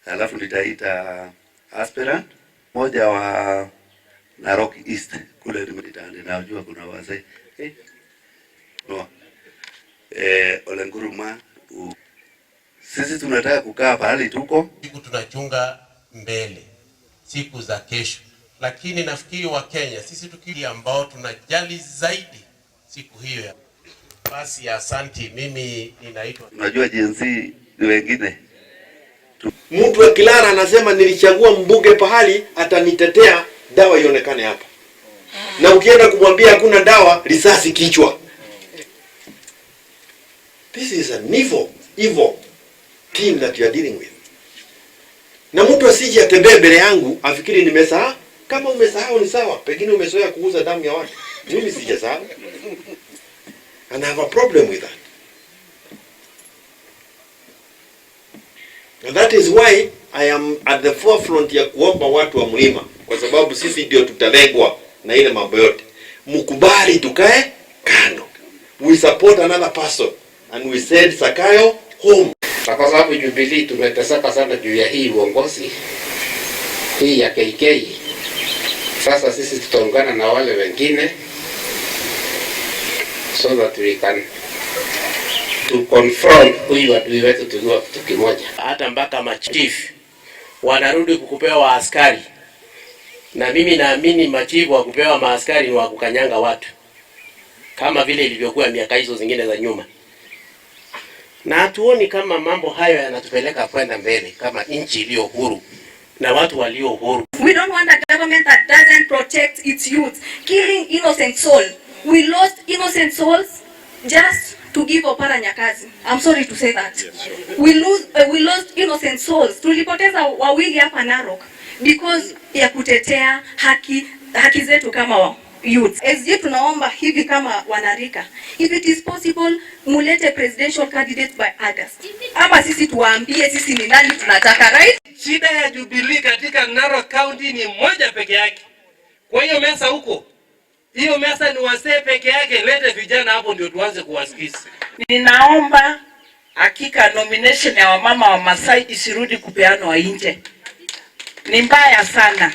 alafu nitaita aspirant moja wa Narok East kule Limritani, najua kuna wazee no. Ole Nguruma, sisi tunataka kukaa pahali tuko, siku tunachunga mbele, siku za kesho, lakini nafikiri wa Kenya sisi tukili ambao tunajali zaidi siku hiyo ya basi. Asante. Mimi ninaitwa, unajua jinsi wengine mtu wa Kilara anasema nilichagua mbunge pahali atanitetea, dawa ionekane hapa, na ukienda kumwambia hakuna dawa, risasi kichwa. This is an evil team that you are dealing with. Na mtu asije atembee mbele yangu afikiri nimesahau. Kama umesahau ni sawa, pengine umezoea kuuza damu ya watu. Mimi sijasahau. And I have a problem with that. And that is why I am at the forefront ya kuomba watu wa mlima, kwa sababu sisi ndio tutalengwa na ile mambo yote. Mkubali tukae kando. We support another person and we said Zakayo home. Kwa sababu Jubilee tumeteseka sana juu ya hii uongozi hii ya KK. Sasa sisi tutaungana na wale wengine so that we can to confront huyu adui wetu tujua kitu kimoja. Hata mpaka machief wanarudi kukupewa askari, na mimi naamini machief wa kupewa maaskari ni wa kukanyanga watu kama vile ilivyokuwa miaka hizo zingine za nyuma, na hatuoni kama mambo hayo yanatupeleka kwenda mbele kama nchi iliyo huru na watu walio huru. We don't want a government that doesn't protect its youth, killing innocent souls. We lost innocent souls just to give Oparanya kazi. I'm sorry to say that. We lost innocent souls. Tulipoteza wawili hapa Narok because ya kutetea haki zetu kama youth. SG tunaomba hivi kama wanarika, if it is possible, mulete presidential candidate by August. Ama sisi tuwaambie sisi ni nani tunataka, right? Shida ya Jubilee katika Narok County ni moja peke yake. Kwa hiyo mesa huko, hiyo mesa ni wasee peke yake, lete vijana hapo ndio tuanze kuwasikiza. Ninaomba hakika nomination ya wamama wa Masai isirudi kupeanwa nje. Ni mbaya sana.